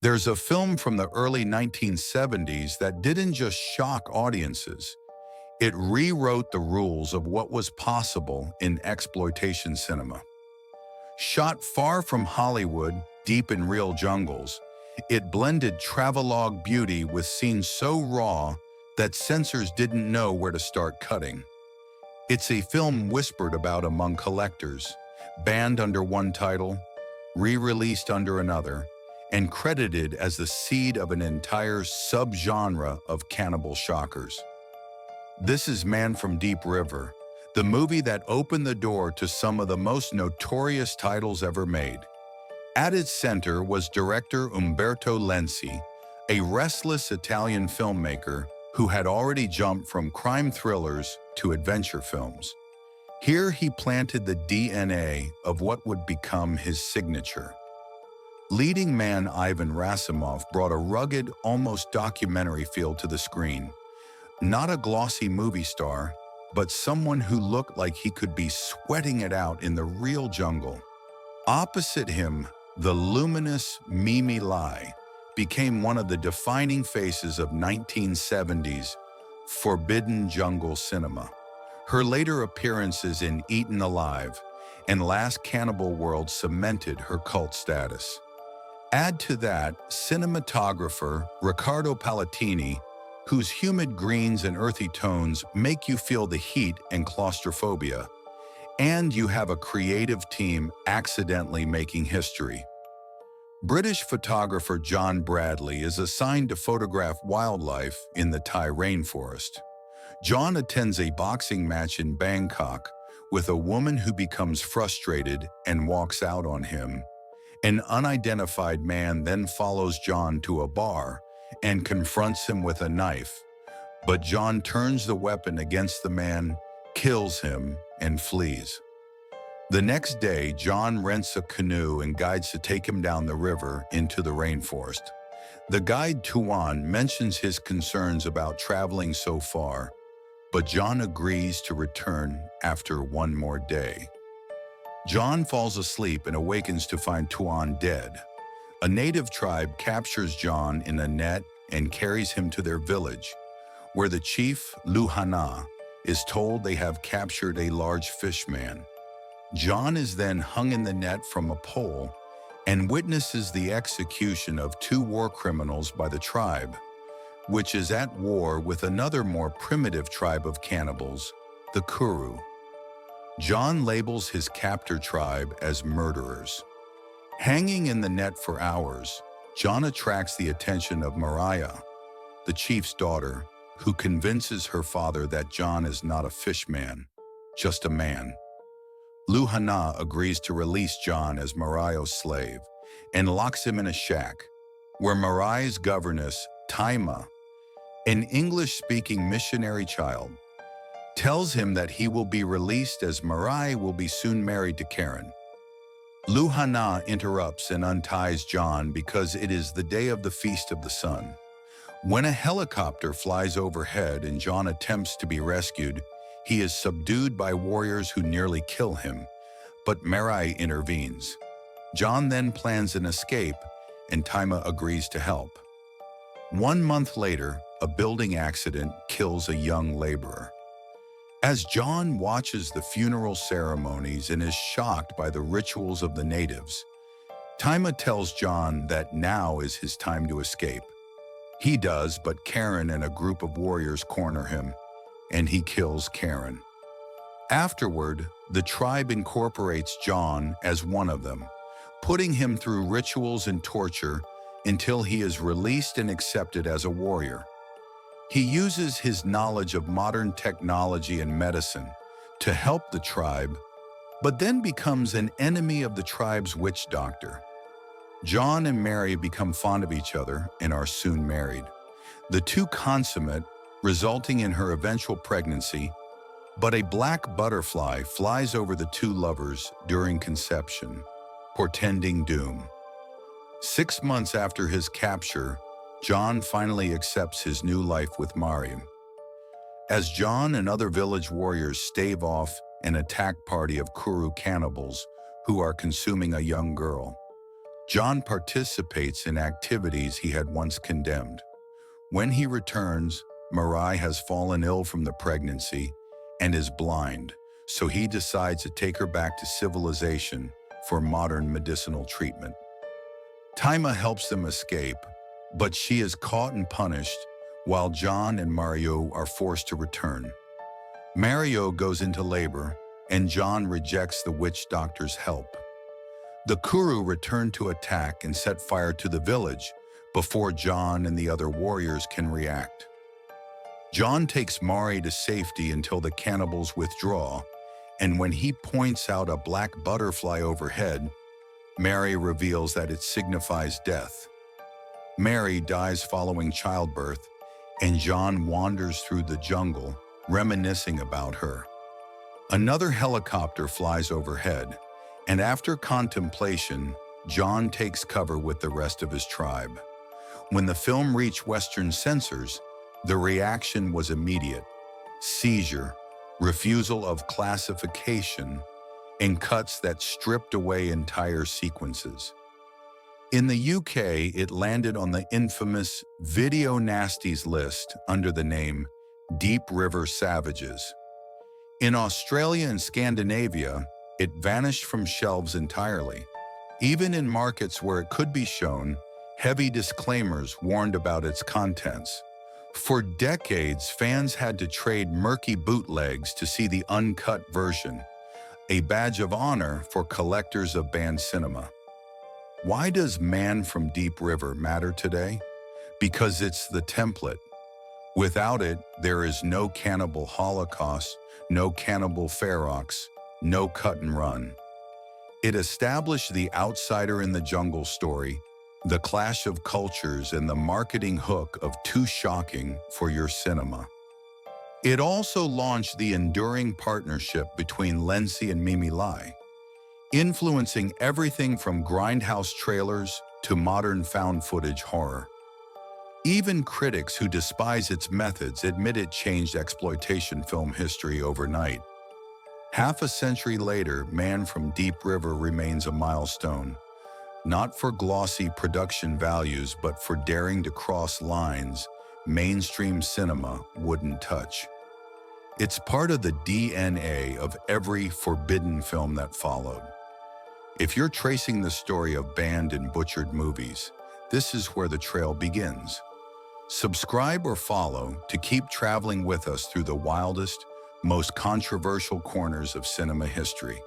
There's a film from the early 1970s that didn't just shock audiences, it rewrote the rules of what was possible in exploitation cinema. Shot far from Hollywood, deep in real jungles, it blended travelogue beauty with scenes so raw that censors didn't know where to start cutting. It's a film whispered about among collectors, banned under one title, re-released under another, and credited as the seed of an entire subgenre of cannibal shockers. This is Man from Deep River, the movie that opened the door to some of the most notorious titles ever made. At its center was director Umberto Lenzi, a restless Italian filmmaker who had already jumped from crime thrillers to adventure films. Here he planted the DNA of what would become his signature. Leading man Ivan Rasimov brought a rugged, almost documentary feel to the screen. Not a glossy movie star, but someone who looked like he could be sweating it out in the real jungle. Opposite him, the luminous Mimi Lai became one of the defining faces of 1970s forbidden jungle cinema. Her later appearances in Eaten Alive and Last Cannibal World cemented her cult status. Add to that cinematographer Riccardo Palatini, whose humid greens and earthy tones make you feel the heat and claustrophobia, and you have a creative team accidentally making history. British photographer John Bradley is assigned to photograph wildlife in the Thai rainforest. John attends a boxing match in Bangkok with a woman who becomes frustrated and walks out on him. An unidentified man then follows John to a bar and confronts him with a knife, but John turns the weapon against the man, kills him, and flees. The next day, John rents a canoe and guides to take him down the river into the rainforest. The guide Tuan mentions his concerns about traveling so far, but John agrees to return after one more day. John falls asleep and awakens to find Tuan dead. A native tribe captures John in a net and carries him to their village, where the chief, Luhana, is told they have captured a large fish man. John is then hung in the net from a pole and witnesses the execution of two war criminals by the tribe, which is at war with another more primitive tribe of cannibals, the Kuru. John labels his captor tribe as murderers. Hanging in the net for hours, John attracts the attention of Mariah, the chief's daughter, who convinces her father that John is not a fish man, just a man. Luhana agrees to release John as Mariah's slave and locks him in a shack, where Mariah's governess, Taima, an English-speaking missionary child, tells him that he will be released as Mariah will be soon married to Karen. Luhana interrupts and unties John because it is the day of the Feast of the Sun. When a helicopter flies overhead and John attempts to be rescued, he is subdued by warriors who nearly kill him, but Mariah intervenes. John then plans an escape, and Taima agrees to help. 1 month later, a building accident kills a young laborer. As John watches the funeral ceremonies and is shocked by the rituals of the natives, Taima tells John that now is his time to escape. He does, but Karen and a group of warriors corner him, and he kills Karen. Afterward, the tribe incorporates John as one of them, putting him through rituals and torture until he is released and accepted as a warrior. He uses his knowledge of modern technology and medicine to help the tribe, but then becomes an enemy of the tribe's witch doctor. John and Mary become fond of each other and are soon married. The two consummate, resulting in her eventual pregnancy, but a black butterfly flies over the two lovers during conception, portending doom. 6 months after his capture, John finally accepts his new life with Mariam. As John and other village warriors stave off an attack party of Kuru cannibals who are consuming a young girl, John participates in activities he had once condemned. When he returns, Marai has fallen ill from the pregnancy and is blind, so he decides to take her back to civilization for modern medicinal treatment. Taima helps them escape, but she is caught and punished, while John and Mario are forced to return. Mario goes into labor, and John rejects the witch doctor's help. The Kuru return to attack and set fire to the village before John and the other warriors can react. John takes Mari to safety until the cannibals withdraw, and when he points out a black butterfly overhead, Mary reveals that it signifies death. Mary dies following childbirth, and John wanders through the jungle, reminiscing about her. Another helicopter flies overhead, and after contemplation, John takes cover with the rest of his tribe. When the film reached Western censors, the reaction was immediate: seizure, refusal of classification, and cuts that stripped away entire sequences. In the UK, it landed on the infamous Video Nasties list under the name Deep River Savages. In Australia and Scandinavia, it vanished from shelves entirely. Even in markets where it could be shown, heavy disclaimers warned about its contents. For decades, fans had to trade murky bootlegs to see the uncut version, a badge of honor for collectors of banned cinema. Why does Man from Deep River matter today? Because it's the template. Without it, there is no Cannibal Holocaust, no Cannibal Ferox, no cut and run. It established the outsider in the jungle story, the clash of cultures, and the marketing hook of too shocking for your cinema. It also launched the enduring partnership between Lenzi and Mimi Lai, influencing everything from grindhouse trailers to modern found footage horror. Even critics who despise its methods admit it changed exploitation film history overnight. Half a century later, Man from Deep River remains a milestone, not for glossy production values, but for daring to cross lines mainstream cinema wouldn't touch. It's part of the DNA of every forbidden film that followed. If you're tracing the story of banned and butchered movies, this is where the trail begins. Subscribe or follow to keep traveling with us through the wildest, most controversial corners of cinema history.